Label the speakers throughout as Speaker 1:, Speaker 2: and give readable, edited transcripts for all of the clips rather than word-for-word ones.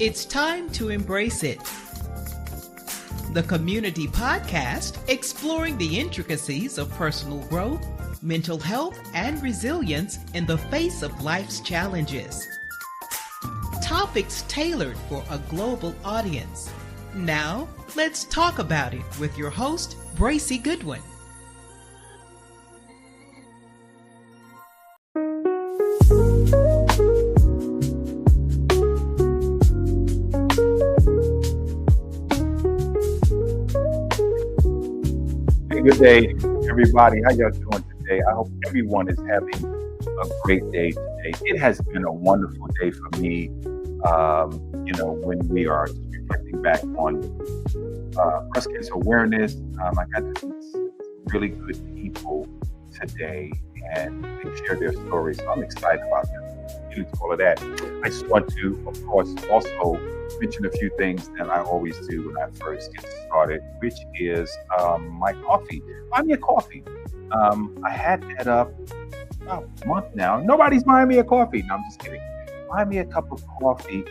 Speaker 1: It's time to embrace it. The Community Podcast, exploring the intricacies of personal growth, mental health, and resilience in the face of life's challenges. Topics tailored for a global audience. Now, let's talk about it with your host, Bracy Goodwin.
Speaker 2: Good day, everybody. How y'all doing today? I hope everyone is having a great day today. It has been a wonderful day for me. When we are reflecting back on breast cancer awareness, I got to meet some really good people today, and they share their stories. So I'm excited about them. Getting to all of that. I just want to, of course, also mention a few things that I always do when I first get started, which is my coffee. Buy me a coffee. I had that up about a month now. Nobody's buying me a coffee. No, I'm just kidding. Buy me a cup of coffee.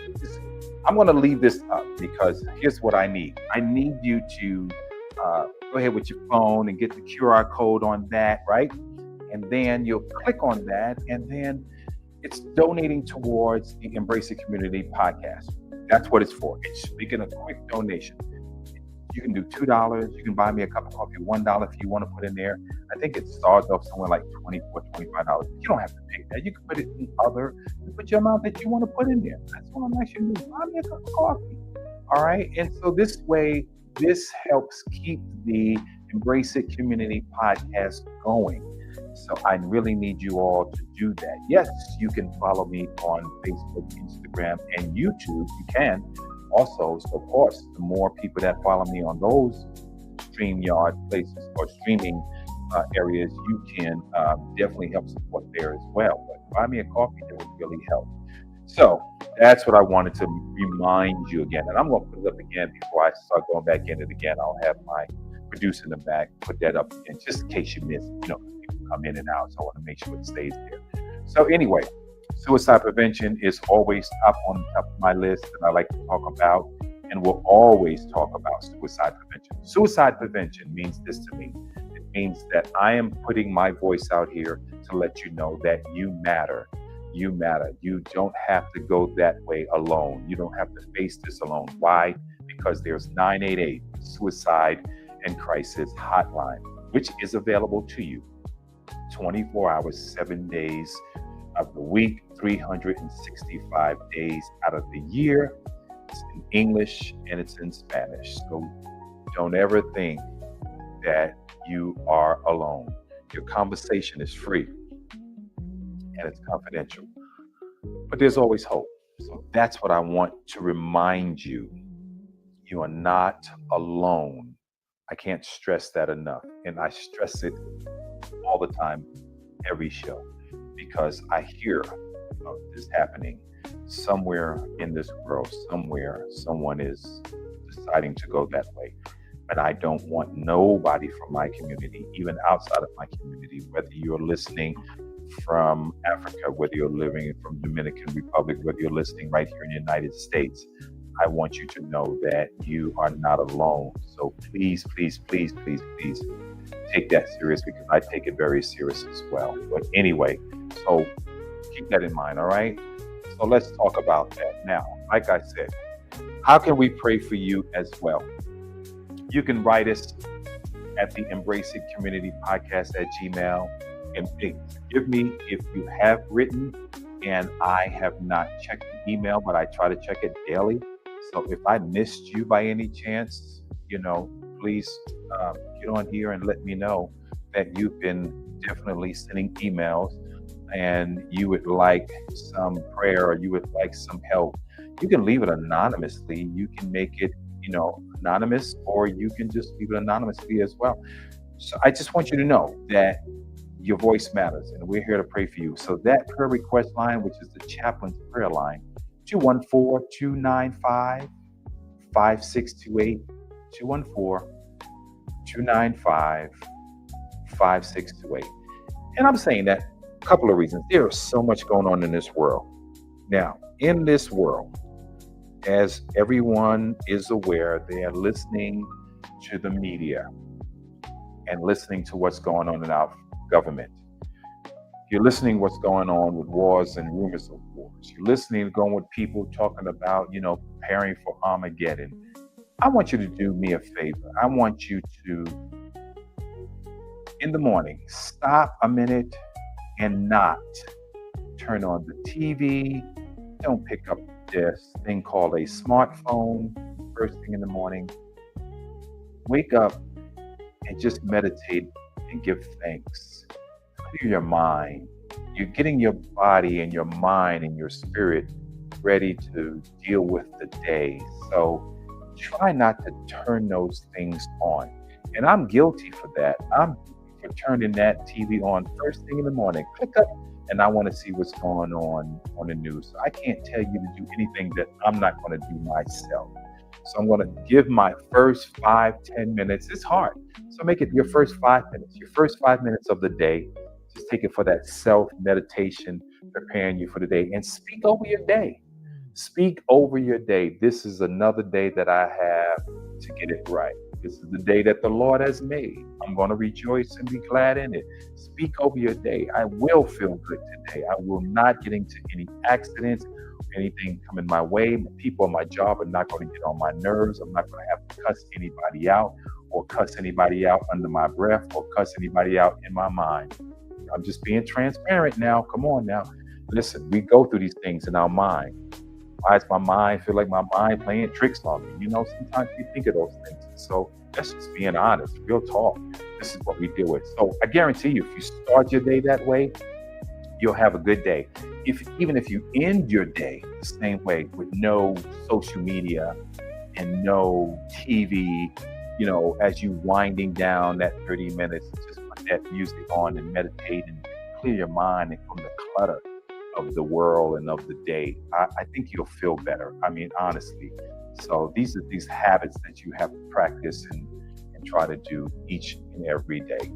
Speaker 2: I'm going to leave this up because here's what I need. I need you to go ahead with your phone and get the QR code on that, right? And then you'll click on that, and then it's donating towards the Embrace It Community podcast. That's what it's for. It's making a quick donation. You can do $2. You can buy me a cup of coffee, $1 if you want to put in there. I think it starts off somewhere like $24, $25. You don't have to pay that. You can put it in put your amount that you want to put in there. That's what I'm actually doing. Buy me a cup of coffee. All right. And so this way, this helps keep the Embrace It Community podcast going. So I really need you all to do that. Yes, you can follow me on Facebook, Instagram, and YouTube. You can also. So of course, the more people that follow me on those StreamYard places or streaming areas, you can definitely help support there as well. But buy me a coffee, that would really help. So that's what I wanted to remind you again. And I'm going to put it up again before I start going back in it again. I'll have my producer in the back put that up again, just in case you missed, people come in and out. So I want to make sure it stays there. So anyway, suicide prevention is always up on the top of my list that I like to talk about, and we'll always talk about suicide prevention. Suicide prevention means this to me. It means that I am putting my voice out here to let you know that you matter. You matter. You don't have to go that way alone. You don't have to face this alone. Why? Because there's 988 Suicide and Crisis Hotline, which is available to you 24 hours, 7 days of the week, 365 days out of the year. It's in English and it's in Spanish. So don't ever think that you are alone. Your conversation is free and it's confidential, but there's always hope. So that's what I want to remind you. You are not alone. I can't stress that enough. And I stress it all the time, every show, because I hear of this happening somewhere in this world. Somewhere someone is deciding to go that way. And I don't want nobody from my community, even outside of my community, whether you're listening from Africa, whether you're living from Dominican Republic, whether you're listening right here in the United States, I want you to know that you are not alone. So please, please, please, please, please take that serious, because I take it very serious as well. But anyway, so keep that in mind, all right? So let's talk about that. Now, like I said, how can we pray for you as well? You can write us at the Embrace It Community Podcast at Gmail. And forgive me if you have written and I have not checked the email, but I try to check it daily. So if I missed you by any chance, please get on here and let me know that you've been definitely sending emails and you would like some prayer or you would like some help. You can leave it anonymously. You can make it, anonymous, or you can just leave it anonymously as well. So I just want you to know that your voice matters, and we're here to pray for you. So that prayer request line, which is the chaplain's prayer line, 214-295-5628, 214-295-5628. And I'm saying that a couple of reasons. There is so much going on in this world. Now, in this world, As everyone is aware, they are listening to the media and listening to what's going on in our government. You're listening what's going on with wars and rumors of wars. You're listening, going with people talking about, preparing for Armageddon. I want you to do me a favor. I want you to, in the morning, stop a minute and not turn on the TV. Don't pick up this thing called a smartphone first thing in the morning. Wake up and just meditate and give thanks. Clear your mind. You're getting your body and your mind and your spirit ready to deal with the day. So try not to turn those things on. And I'm guilty for that. I'm for turning that TV on first thing in the morning. Click up, and I want to see what's going on the news. So I can't tell you to do anything that I'm not going to do myself. So I'm going to give my first 5-10 minutes. It's hard. So make it your first 5 minutes, your first 5 minutes of the day. Just take it for that self meditation, preparing you for the day, and speak over your day. Speak over your day. This is another day that I have to get it right. This is the day that the Lord has made. I'm going to rejoice and be glad in it. Speak over your day. I will feel good today. I will not get into any accidents, anything coming my way. The people on my job are not going to get on my nerves. I'm not going to have to cuss anybody out or cuss anybody out under my breath or cuss anybody out in my mind. I'm just being transparent now. Come on now. Listen, we go through these things in our mind. Why does my mind feel like my mind playing tricks on me? Sometimes we think of those things. So that's just being honest, real talk. This is what we deal with. So I guarantee you, if you start your day that way, you'll have a good day. Even if you end your day the same way with no social media and no TV, as you winding down that 30 minutes, just put that music on and meditate and clear your mind from the clutter of the world and of the day. I think you'll feel better. I mean, honestly. So these are these habits that you have to practice and try to do each and every day.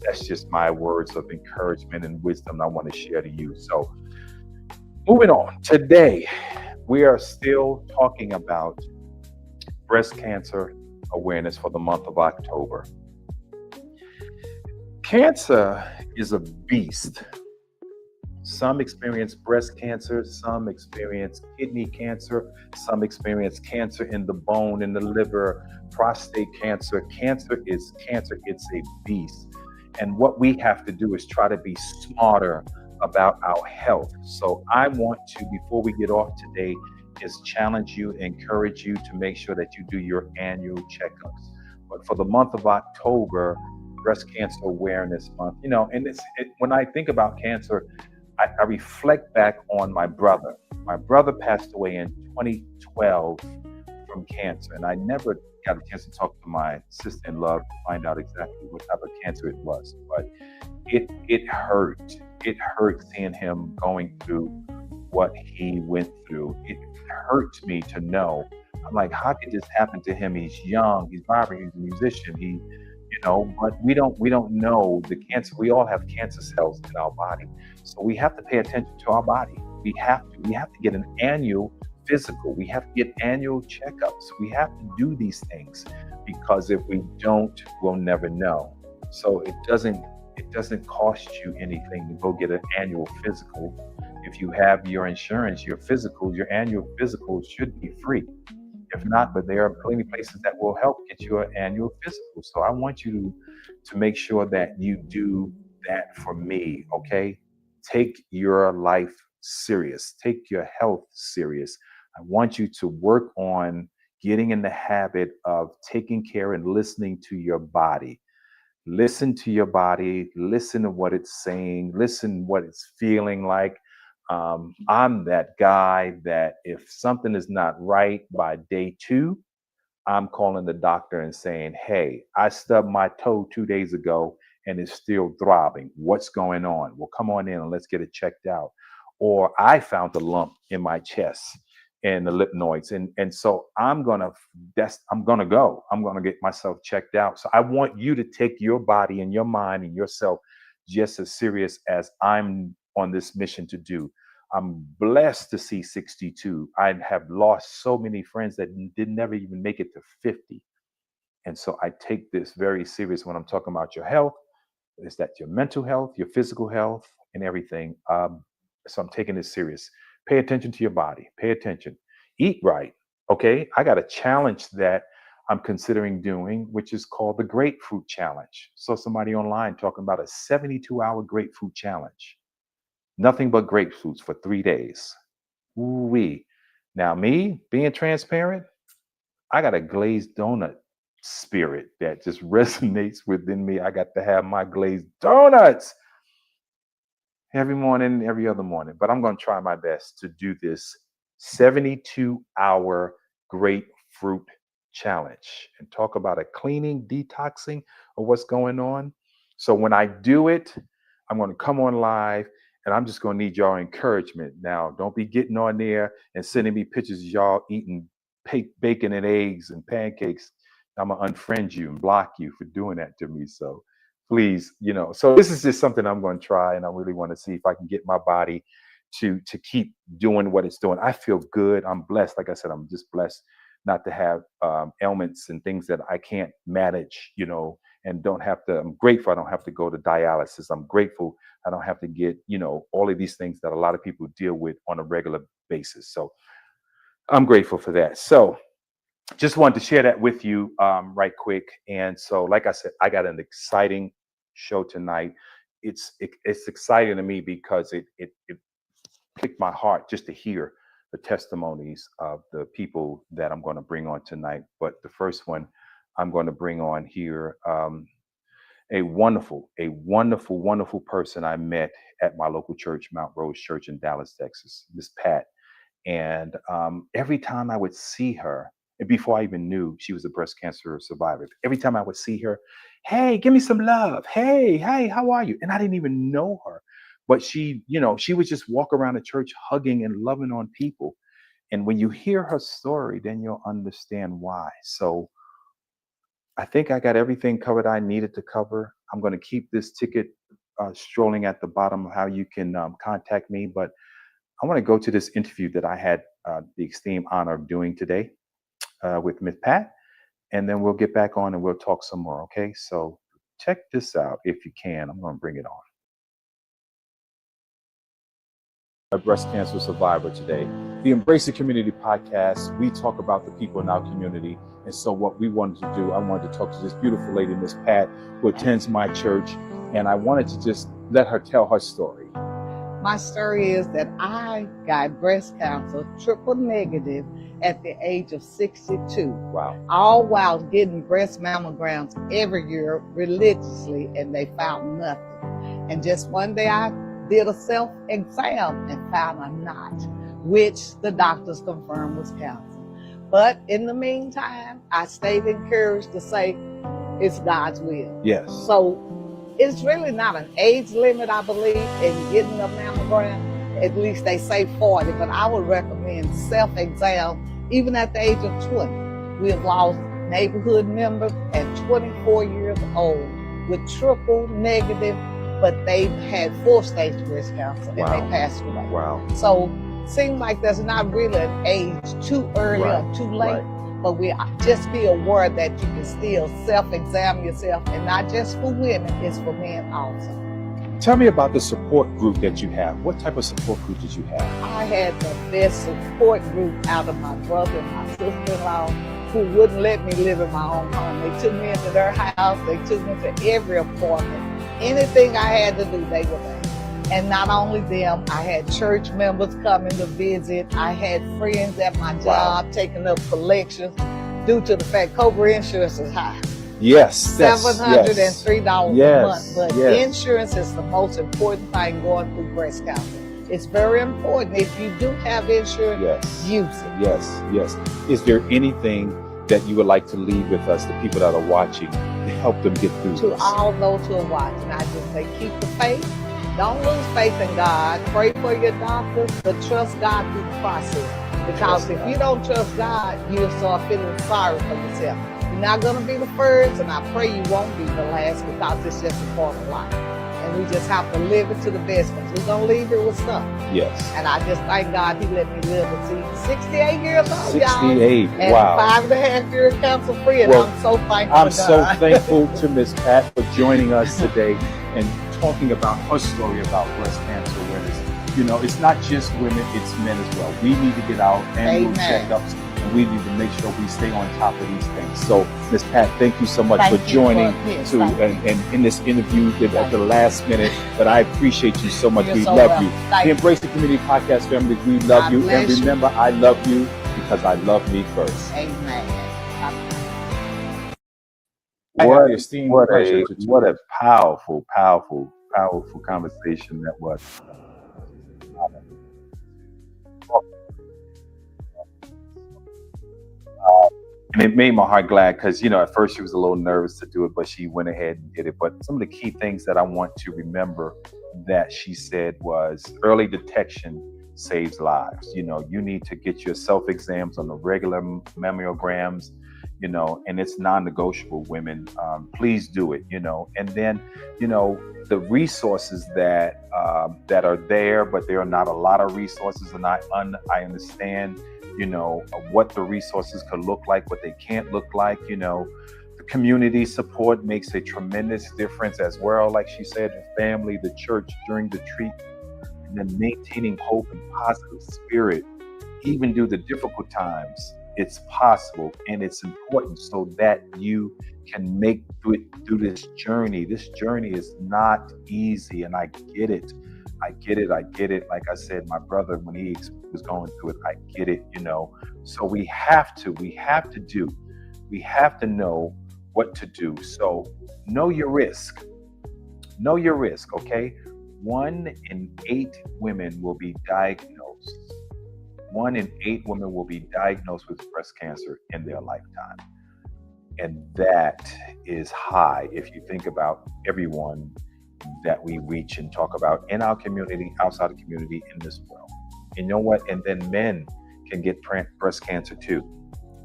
Speaker 2: That's just my words of encouragement and wisdom I want to share to you. So moving on. Today, we are still talking about breast cancer awareness for the month of October. Cancer is a beast. Some experience breast cancer, some experience kidney cancer, some experience cancer in the bone, in the liver, prostate cancer. Cancer is cancer. It's a beast. And what we have to do is try to be smarter about our health. So I want to, before we get off today, is challenge you, encourage you to make sure that you do your annual checkups. But for the month of October, Breast Cancer Awareness Month, and when I think about cancer, I reflect back on my brother. My brother passed away in 2012 from cancer, and I never got a chance to talk to my sister-in-law to find out exactly what type of cancer it was. But it hurt. It hurt seeing him going through what he went through. It hurt me to know. I'm like, how could this happen to him? He's young. He's vibrant. He's a musician. But we don't know the cancer. We all have cancer cells in our body. So we have to pay attention to our body. We have to get an annual physical. We have to get annual checkups. We have to do these things because if we don't, we'll never know. So it doesn't cost you anything to go get an annual physical. If you have your insurance, your annual physical should be free. If not, but there are plenty of places that will help get you an annual physical. So I want you to make sure that you do that for me, okay? Take your life serious. Take your health serious. I want you to work on getting in the habit of taking care and listening to your body. Listen to your body. Listen to what it's saying. Listen what it's feeling like. I'm that guy that if something is not right by day 2, I'm calling the doctor and saying, hey, I stubbed my toe 2 days ago and it's still throbbing. What's going on? Well, come on in and let's get it checked out. Or I found a lump in my chest and the lymph nodes. And so I'm gonna get myself checked out. So I want you to take your body and your mind and yourself just as serious as I'm on this mission to do. I'm blessed to see 62. I have lost so many friends that did never even make it to 50. And so I take this very serious when I'm talking about your health. Is that your mental health, your physical health, and everything? So I'm taking this serious. Pay attention to your body. Pay attention. Eat right. Okay. I got a challenge that I'm considering doing, which is called the Grapefruit Challenge. So somebody online talking about a 72-hour grapefruit challenge. Nothing but grapefruits for 3 days. Ooh-wee. Now, me being transparent, I got a glazed donut spirit that just resonates within me. I got to have my glazed donuts every morning, every other morning. But I'm going to try my best to do this 72-hour grapefruit challenge and talk about a cleaning, detoxing of what's going on. So when I do it, I'm going to come on live and I'm just going to need y'all encouragement. Now, don't be getting on there and sending me pictures of y'all eating bacon and eggs and pancakes. I'm going to unfriend you and block you for doing that to me. So please, so this is just something I'm going to try, and I really want to see if I can get my body to keep doing what it's doing. I feel good. I'm blessed. Like I said, I'm just blessed not to have ailments and things that I can't manage, and don't have to. I'm grateful I don't have to go to dialysis. I'm grateful I don't have to get, all of these things that a lot of people deal with on a regular basis. So I'm grateful for that. So just wanted to share that with you right quick. And so, like I said, I got an exciting show tonight. It's exciting to me because it clicked my heart just to hear the testimonies of the people that I'm going to bring on tonight. But the first one I'm going to bring on here, a wonderful, wonderful person I met at my local church, Mount Rose Church in Dallas, Texas, Miss Pat. And every time I would see her, and before I even knew she was a breast cancer survivor, every time I would see her, hey, give me some love. Hey, how are you? And I didn't even know her. But she would just walk around the church hugging and loving on people. And when you hear her story, then you'll understand why. So I think I got everything covered I needed to cover. I'm going to keep this ticket strolling at the bottom of how you can contact me. But I want to go to this interview that I had the extreme honor of doing today with Miss Pat, and then we'll get back on and we'll talk some more. Okay, so check this out if you can. I'm going to bring it on. A breast cancer survivor today. The Embrace the Community podcast, we talk about the people in our community. And so what we wanted to do, I wanted to talk to this beautiful lady, Miss Pat, who attends my church. And I wanted to just let her tell her story.
Speaker 3: My story is that I got breast cancer, triple negative, at the age of 62.
Speaker 2: Wow.
Speaker 3: All while getting breast mammograms every year religiously, and they found nothing. And just one day I did a self-exam and found a knot, which the doctors confirmed was cancer. But in the meantime, I stayed encouraged to say it's God's will.
Speaker 2: Yes.
Speaker 3: So it's really not an age limit, I believe, in getting a mammogram. At least they say 40, but I would recommend self-exam even at the age of 20. We have lost neighborhood members at 24 years old with triple negative, but they had 4-stage breast cancer and they passed away.
Speaker 2: Wow.
Speaker 3: So it seems like there's not really an age too early or too late. But we just be aware that you can still self-examine yourself, and not just for women, it's for men also.
Speaker 2: Tell me about the support group that you have. What type of support group did you have?
Speaker 3: I had the best support group out of my brother and my sister-in-law, who wouldn't let me live in my own home. They took me into their house. They took me to every appointment. Anything I had to do, they were there. And not only them, I had church members coming to visit. I had friends at my job taking up collections due to the fact Cobra insurance is high.
Speaker 2: Yes.
Speaker 3: $703 a month. But insurance is the most important thing going through breast cancer. It's very important. If you do have insurance, use it.
Speaker 2: Yes. Is there anything that you would like to leave with us, the people that are watching, to help them get through
Speaker 3: to
Speaker 2: this?
Speaker 3: All those who are watching, I just say keep the faith. Don't lose faith in God. Pray for your doctors, but trust God through the process. Because if you don't trust God, you'll start feeling sorry for yourself. You're not going to be the first, and I pray you won't be the last, because it's just a part of life. And and we just have to live it to the best because we're going to leave here with something.
Speaker 2: Yes.
Speaker 3: And I just thank God he let me live to see 68 years old,
Speaker 2: 68.
Speaker 3: y'all. And
Speaker 2: Wow.
Speaker 3: 5.5 years cancer free. And
Speaker 2: Well,
Speaker 3: I'm so thankful
Speaker 2: I'm
Speaker 3: to
Speaker 2: so
Speaker 3: God.
Speaker 2: thankful to Miss Pat for joining us today and talking about her story about breast cancer awareness. You know, it's not just women, it's men as well. We need to get our annual
Speaker 3: Amen.
Speaker 2: checkups, and we need to make sure we stay on top of these things. So, Miss Pat, thank you so much
Speaker 3: Thank
Speaker 2: for
Speaker 3: you
Speaker 2: joining
Speaker 3: yes,
Speaker 2: to
Speaker 3: thank you.
Speaker 2: and in this interview at the last minute. But I appreciate you so much.
Speaker 3: You're
Speaker 2: We
Speaker 3: so
Speaker 2: love
Speaker 3: welcome.
Speaker 2: you.
Speaker 3: Thank
Speaker 2: The
Speaker 3: you.
Speaker 2: Embrace the Community Podcast family, we love
Speaker 3: God
Speaker 2: you. And
Speaker 3: bless you.
Speaker 2: remember, I love you because I love me first.
Speaker 3: Amen.
Speaker 2: What a powerful conversation that was. And it made my heart glad because, you know, at first she was a little nervous to do it, but she went ahead and did it. But some of the key things that I want to remember that she said was early detection saves lives. You know, you need to get your self exams on the regular mammograms, you know, and it's non-negotiable, women. Please do it, you know. And then, you know, the resources that are there, but there are not a lot of resources. And I understand, you know, what the resources could look like, what they can't look like. You know, the community support makes a tremendous difference as well. Like she said, the family, the church during the treatment, and then maintaining hope and positive spirit, even through the difficult times. It's possible and it's important so that you can make it through this journey. This journey is not easy, and I get it. I get it. Like I said, my brother, when he was going through it, I get it, you know. So we have to know what to do. So know your risk, okay? 1 in 8 women will be diagnosed. 1 in 8 women will be diagnosed with breast cancer in their lifetime. And that is high if you think about everyone that we reach and talk about in our community, outside the community, in this world. You know what? And then men can get breast cancer too.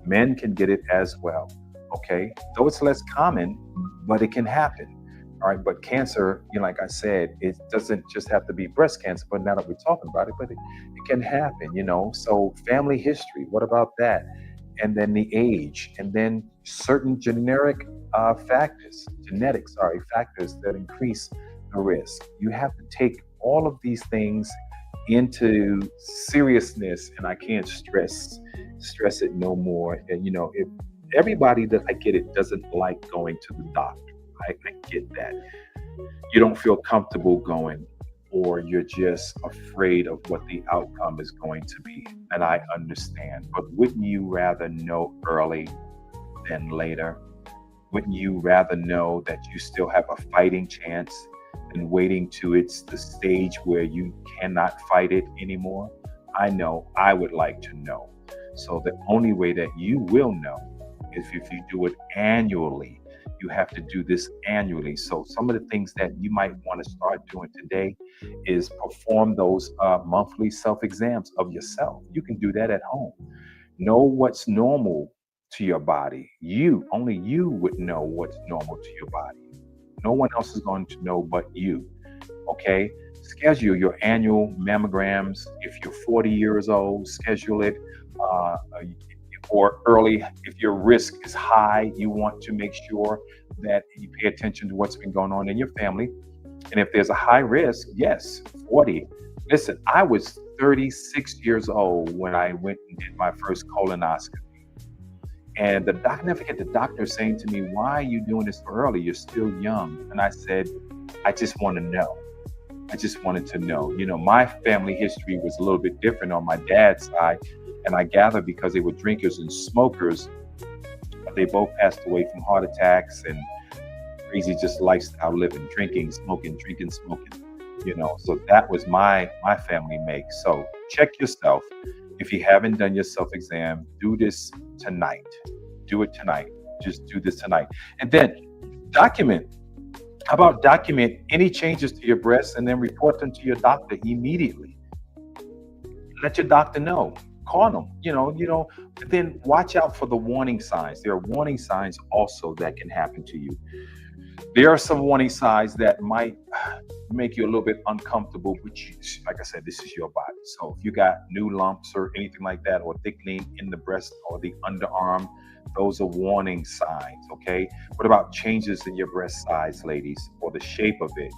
Speaker 2: Men can get it as well. Okay? Though it's less common, but it can happen. All right. But cancer, you know, like I said, it doesn't just have to be breast cancer, but now that we're talking about it, but it can happen, you know. So family history, what about that? And then the age, and then certain genetic factors that increase the risk. You have to take all of these things into seriousness, and I can't stress it no more. And you know, if everybody that I get it doesn't like going to the doctor, I get that. You don't feel comfortable going, or you're just afraid of what the outcome is going to be. And I understand. But wouldn't you rather know early than later? Wouldn't you rather know that you still have a fighting chance than waiting to it's the stage where you cannot fight it anymore? I know I would like to know. So the only way that you will know is if you do it annually. You have to do this annually. So some of the things that you might want to start doing today is perform those monthly self-exams of yourself. You can do that at home. Know what's normal to your body. Only you would know what's normal to your body. No one else is going to know but you. Okay? Schedule your annual mammograms. If you're 40 years old, schedule it. Or early, if your risk is high, you want to make sure that you pay attention to what's been going on in your family. And if there's a high risk, yes, 40. Listen, I was 36 years old when I went and did my first colonoscopy. And the doctor, never forget the doctor saying to me, "Why are you doing this so early? You're still young." And I said, "I just want to know. I just wanted to know." You know, my family history was a little bit different on my dad's side. And I gather because they were drinkers and smokers, they both passed away from heart attacks and crazy just lifestyle living, drinking, smoking, you know. So that was my family make. So check yourself. If you haven't done your self-exam, do this tonight. Do it tonight. Just do this tonight. And then document. How about document any changes to your breasts and then report them to your doctor immediately? Let your doctor know. Call them, you know, but then watch out for the warning signs. There are warning signs also that can happen to you. There are some warning signs that might make you a little bit uncomfortable, but like I said, this is your body. So if you got new lumps or anything like that, or thickening in the breast or the underarm, those are warning signs, okay? What about changes in your breast size, ladies, or the shape of it?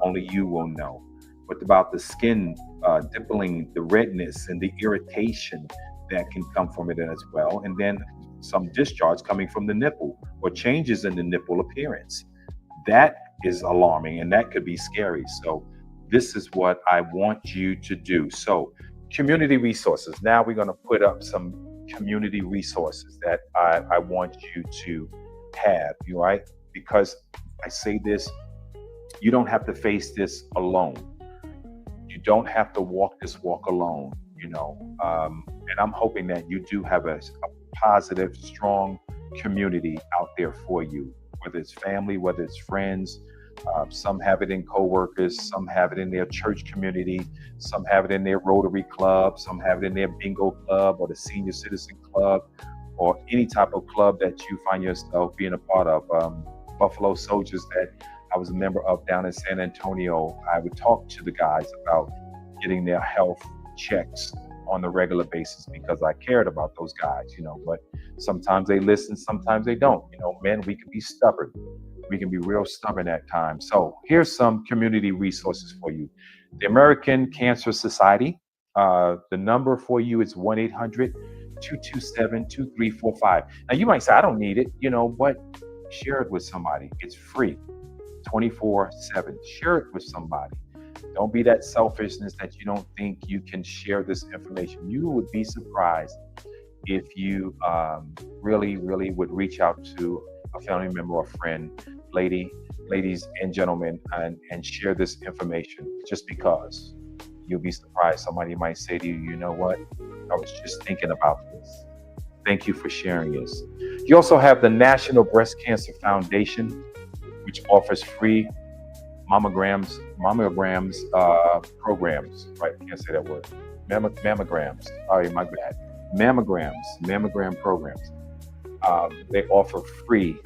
Speaker 2: Only you will know. What about the skin dimpling, the redness and the irritation that can come from it as well? And then some discharge coming from the nipple or changes in the nipple appearance. That is alarming and that could be scary. So this is what I want you to do. So community resources. Now we're going to put up some community resources that I want you to have, right? Because I say this, you don't have to face this alone. You don't have to walk this walk alone, and I'm hoping that you do have a positive, strong community out there for you, whether it's family, whether it's friends. Some have it in coworkers, some have it in their church community, some have it in their Rotary Club, some have it in their bingo club or the senior citizen club, or any type of club that you find yourself being a part of. Buffalo Soldiers that I was a member of down in San Antonio, I would talk to the guys about getting their health checks on a regular basis because I cared about those guys, but sometimes they listen, sometimes they don't. Men, we can be stubborn. We can be real stubborn at times. So here's some community resources for you. The American Cancer Society, the number for you is 1-800-227-2345. Now you might say, I don't need it, but share it with somebody. It's free, 24/7. Share it with somebody. Don't be that selfishness that you don't think you can share this information. You would be surprised if you really, really would reach out to a family member or friend, ladies and gentlemen, and share this information just because. You'll be surprised. Somebody might say to you, you know what? I was just thinking about this. Thank you for sharing this. You also have the National Breast Cancer Foundation, which offers free mammograms programs, right? I can't say that word. Mammograms. Sorry, my bad. Mammogram programs. They offer free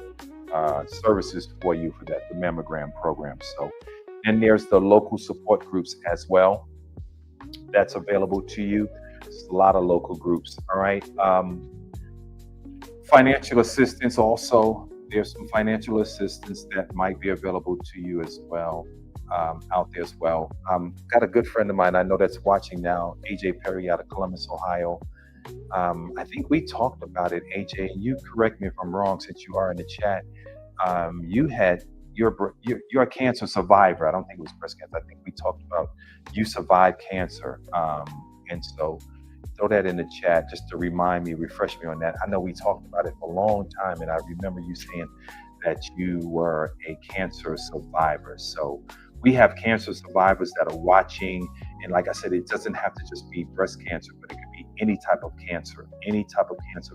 Speaker 2: services for you for that, the mammogram program. So, and there's the local support groups as well. That's available to you. There's a lot of local groups. All right. Financial assistance also. There's some financial assistance that might be available to you as well, out there as well. Got a good friend of mine I know that's watching now, AJ Perry out of Columbus, Ohio. I think we talked about it, AJ, and you correct me if I'm wrong since you are in the chat. You're a cancer survivor. I don't think it was breast cancer. I think we talked about you survived cancer. And so throw that in the chat just to remind me, refresh me on that. I know we talked about it for a long time, and I remember you saying that you were a cancer survivor. So we have cancer survivors that are watching. And like I said, it doesn't have to just be breast cancer, but it could be any type of cancer.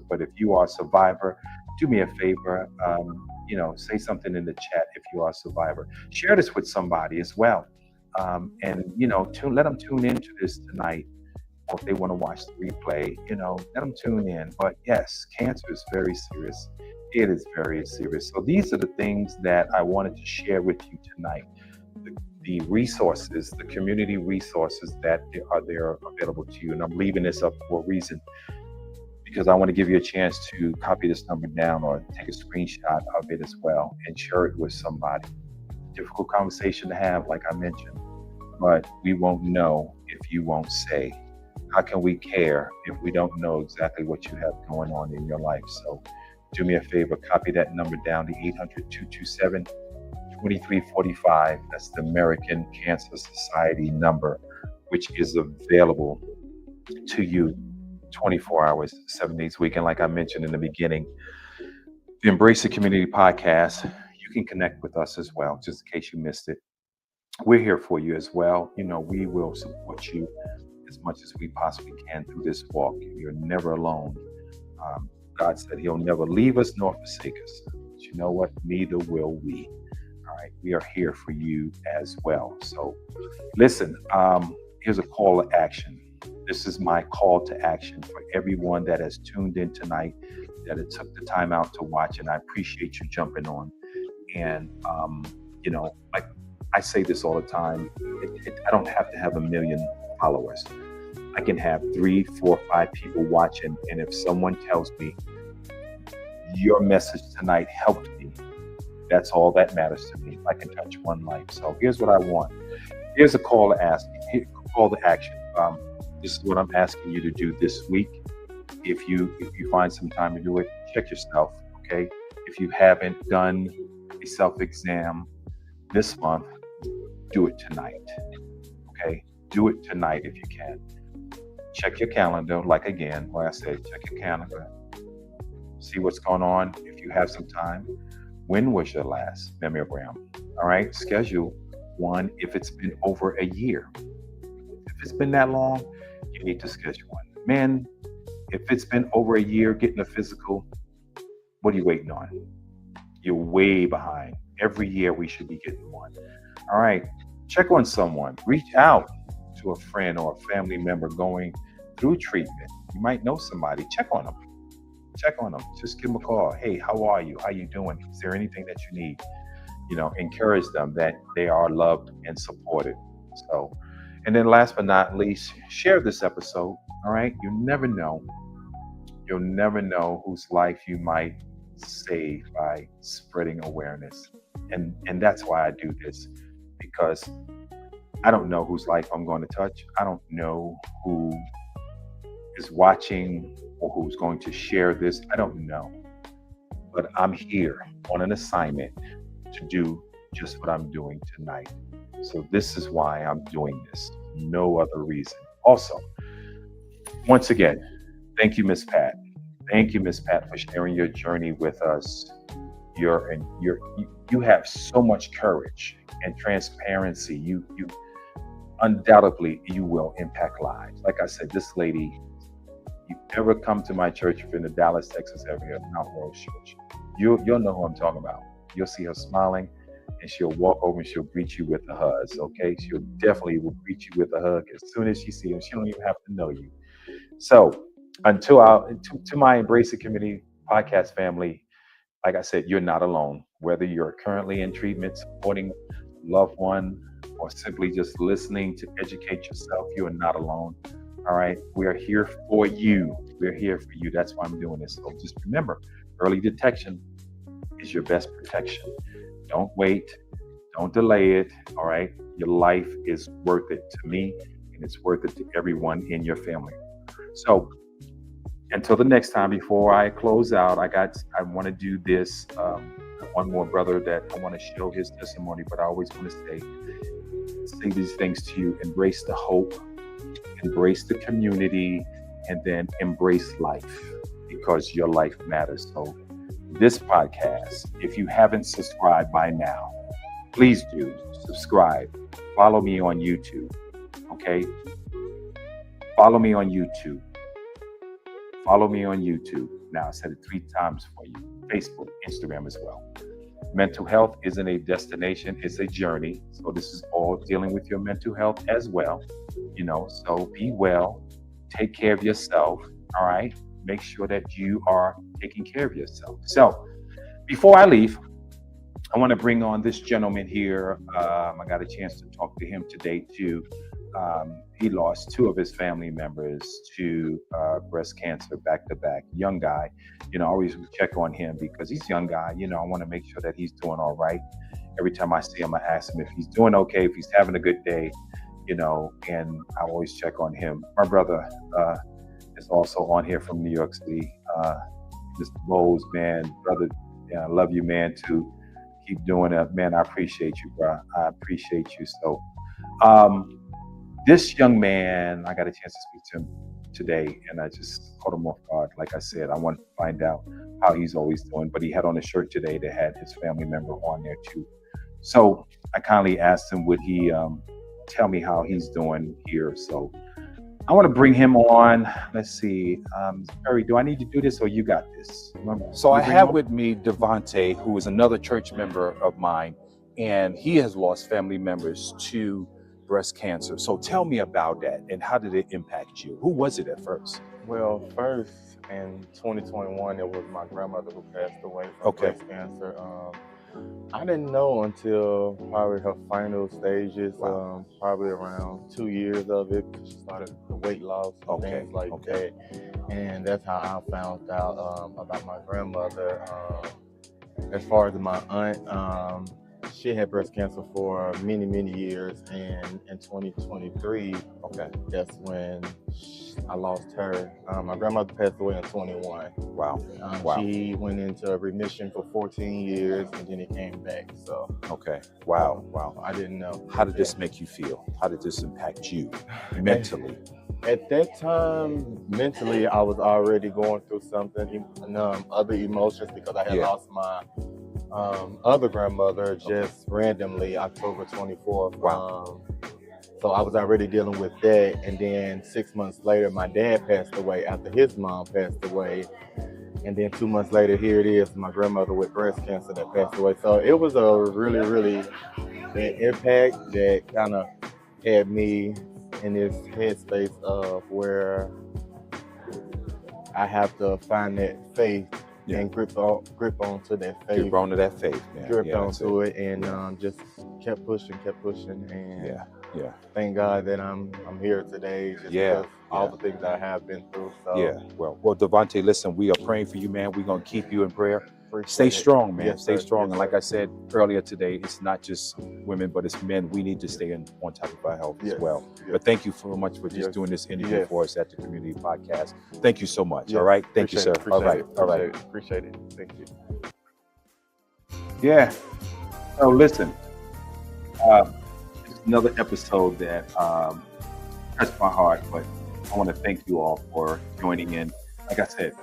Speaker 2: But if you are a survivor, do me a favor, say something in the chat if you are a survivor. Share this with somebody as well. And let them tune into this tonight. Or if they want to watch the replay, let them tune in. But yes, cancer is very serious. It is very serious. So these are the things that I wanted to share with you tonight. The resources, the community resources that are there available to you. And I'm leaving this up for a reason, because I want to give you a chance to copy this number down or take a screenshot of it as well and share it with somebody. Difficult conversation to have, like I mentioned, but we won't know if you won't say. How can we care if we don't know exactly what you have going on in your life? So do me a favor, copy that number down, the 800-227-2345. That's the American Cancer Society number, which is available to you 24 hours, 7 days a week. And like I mentioned in the beginning, the Embrace the Community podcast, you can connect with us as well, just in case you missed it. We're here for you as well. We will support you as much as we possibly can through this walk. You're never alone. God said he'll never leave us nor forsake us. But you know what? Neither will we. All right. We are here for you as well. So listen, here's a call to action. This is my call to action for everyone that has tuned in tonight, that it took the time out to watch, and I appreciate you jumping on. And, like I say this all the time, I don't have to have a million followers. I can have 3, 4, 5 people watching. And if someone tells me your message tonight helped me, that's all that matters to me. I can touch one life. So here's what I want. Here's a call to ask. Call to action. This is what I'm asking you to do this week. If you find some time to do it, check yourself. Okay. If you haven't done a self-exam this month, do it tonight. Okay. Do it tonight if you can. Check your calendar. Like I said, check your calendar. See what's going on. If you have some time, when was your last mammogram? All right. Schedule one if it's been over a year. If it's been that long, you need to schedule one. Men, if it's been over a year getting a physical, what are you waiting on? You're way behind. Every year we should be getting one. All right. Check on someone. Reach out to a friend or a family member going through treatment. You might know somebody. Check on them. Just give them a call. Hey, how are you? How you doing? Is there anything that you need? Encourage them that they are loved and supported. So, and then last but not least, share this episode. All right. You'll never know whose life you might save by spreading awareness. And that's why I do this, because I don't know whose life I'm going to touch. I don't know who is watching or who's going to share this. I don't know. But I'm here on an assignment to do just what I'm doing tonight. So this is why I'm doing this. No other reason. Also, once again, thank you, Miss Pat. Thank you, Miss Pat, for sharing your journey with us. You have so much courage and transparency. You undoubtedly you will impact lives. Like I said, this lady, you ever come to my church in the Dallas, Texas area, Mount Rose Church, you'll know who I'm talking about. You'll see her smiling, and she'll walk over and she'll greet you with a hug. Okay, she'll definitely will greet you with a hug as soon as she sees you. She don't even have to know you. So to my Embrace It Community podcast family, like I said, you're not alone. Whether you're currently in treatment, supporting a loved one, or simply just listening to educate yourself, you are not alone. All right. We are here for you. We're here for you. That's why I'm doing this. So just remember, early detection is your best protection. Don't wait. Don't delay it. All right. Your life is worth it to me, and it's worth it to everyone in your family. So until the next time, before I close out, I want to do this. One more brother that I want to show his testimony, but I always want to say these things to you. Embrace the hope, embrace the community, and then embrace life, because your life matters. So this podcast, if you haven't subscribed by now, please do subscribe. Follow me on YouTube. Okay. Follow me on YouTube. Follow me on YouTube. Now, I said it 3 times for you. Facebook, Instagram as well. Mental health isn't a destination, it's a journey. So this is all dealing with your mental health as well. So be well, take care of yourself. All right. Make sure that you are taking care of yourself. So before I leave, I want to bring on this gentleman here. I got a chance to talk to him today too. He lost 2 of his family members to breast cancer back to back. Young guy, I always check on him because he's a young guy. I want to make sure that he's doing all right. Every time I see him, I ask him if he's doing okay, if he's having a good day, and I always check on him. My brother is also on here from New York City. Mr. Bowles, man, brother, I love you, man, too. Keep doing it, man. I appreciate you, bro. I appreciate you. So, this young man, I got a chance to speak to him today, and I just caught him off guard. Like I said, I wanted to find out how he's always doing, but he had on a shirt today that had his family member on there too. So I kindly asked him, would he tell me how he's doing here? So I want to bring him on. Let's see. Perry, do I need to do this or you got this?
Speaker 4: So I have with me Devontae, who is another church member of mine, and he has lost family members to breast cancer. So tell me about that, and how did it impact you? Who was it at first?
Speaker 5: Well, first in 2021, it was my grandmother who passed away from breast cancer. I didn't know until probably her final stages,
Speaker 4: Wow.
Speaker 5: probably around 2 years of it. She started the weight loss and things like that. And that's how I found out about my grandmother. As far as my aunt, she had breast cancer for many, many years. And in 2023, that's when I lost her. My grandmother passed away in 21.
Speaker 4: Wow.
Speaker 5: She went into remission for 14 years and then it came back. So
Speaker 4: Wow.
Speaker 5: I didn't know.
Speaker 4: How did this make you feel? How did this impact you mentally?
Speaker 5: At that time, mentally, I was already going through something, other emotions, because I had lost my other grandmother just randomly October 24th.
Speaker 4: Wow.
Speaker 5: So I was already dealing with that. And then 6 months later, my dad passed away after his mom passed away. And then 2 months later, here it is, my grandmother with breast cancer that passed away. So it was a really, really big impact that kind of had me in this headspace of where I have to find that faith and grip onto that faith.
Speaker 4: Grip onto that faith, man.
Speaker 5: Gripped onto it and just kept pushing. And thank God that I'm here today just because all the things that I have been through. So
Speaker 4: Well, Devontae, listen, we are praying for you, man. We're gonna keep you in prayer.
Speaker 5: Appreciate
Speaker 4: Stay
Speaker 5: it.
Speaker 4: strong, man.
Speaker 5: Yes,
Speaker 4: Stay
Speaker 5: sir.
Speaker 4: strong.
Speaker 5: Yes,
Speaker 4: And like
Speaker 5: sir.
Speaker 4: I said earlier today, it's not just women, but it's men. We need to stay on top of our health as well.
Speaker 5: Yes.
Speaker 4: But thank you so much for just doing this interview for us at the Community Podcast. Thank you so much.
Speaker 5: Yes.
Speaker 4: All right. Thank you, sir.
Speaker 5: Appreciate
Speaker 4: All right.
Speaker 5: it.
Speaker 4: All right.
Speaker 5: Appreciate it. Thank you.
Speaker 2: Yeah. So listen, it's another episode that touched my heart, but I want to thank you all for joining in. Like I said,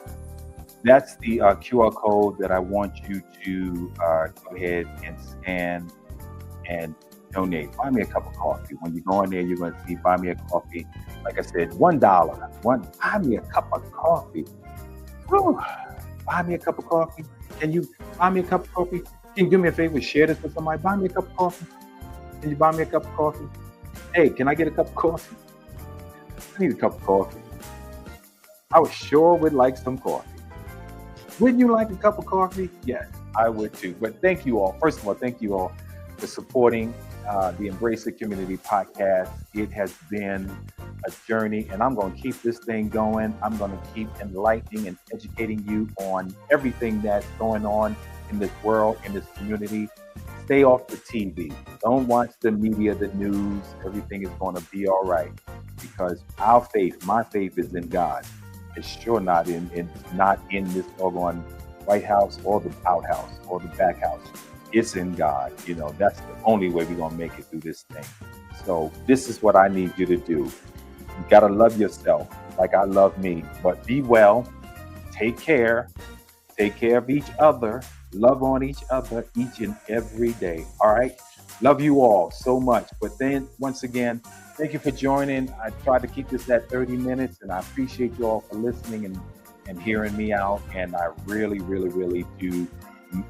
Speaker 2: that's the QR code that I want you to go ahead and scan and donate. Buy me a cup of coffee. When you go in there, you're going to see buy me a coffee. Like I said, $1. Buy me a cup of coffee. Whew. Buy me a cup of coffee. Can you buy me a cup of coffee? Can you do me a favor? Share this with somebody. Buy me a cup of coffee. Can you buy me a cup of coffee? Hey, can I get a cup of coffee? I need a cup of coffee. I sure would like some coffee. Wouldn't you like a cup of coffee? Yes, I would too. But thank you all. First of all, thank you all for supporting the Embrace It Community Podcast. It has been a journey, and I'm going to keep this thing going. I'm going to keep enlightening and educating you on everything that's going on in this world, in this community. Stay off the TV. Don't watch the media, the news. Everything is going to be all right, because our faith, my faith, is in God. It's sure not in this doggone White House or the outhouse or the back house. It's in God. You know, that's the only way we're gonna make it through this thing. So this is what I need you to do. You gotta love yourself like I love me, but be well, take care of each other, love on each other each and every day. All right. Love you all so much. But then once again, thank you for joining. I tried to keep this at 30 minutes, and I appreciate you all for listening and hearing me out. And I really, really, really do.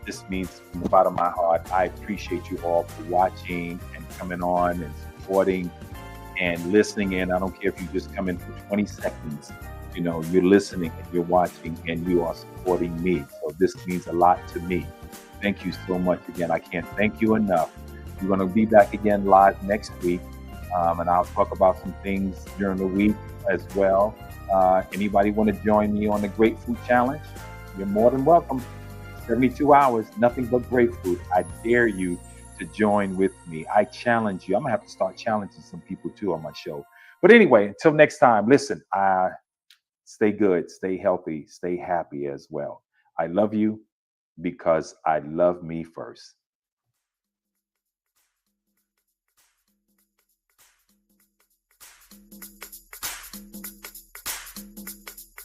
Speaker 2: This means from the bottom of my heart. I appreciate you all for watching and coming on and supporting and listening in. I don't care if you just come in for 20 seconds. You know, you're listening and you're watching and you are supporting me. So this means a lot to me. Thank you so much again. I can't thank you enough. We're going to be back again live next week. And I'll talk about some things during the week as well. Anybody want to join me on the Grapefruit Challenge? You're more than welcome. 72 hours, nothing but grapefruit. I dare you to join with me. I challenge you. I'm going to have to start challenging some people too on my show. But anyway, until next time, listen, stay good, stay healthy, stay happy as well. I love you because I love me first.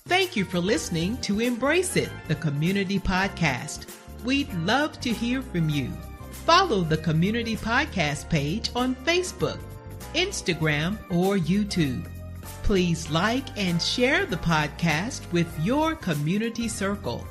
Speaker 1: Thank you for listening to Embrace It, the Community Podcast. We'd love to hear from you. Follow the Community Podcast page on Facebook, Instagram, or YouTube. Please like and share the podcast with your community circle.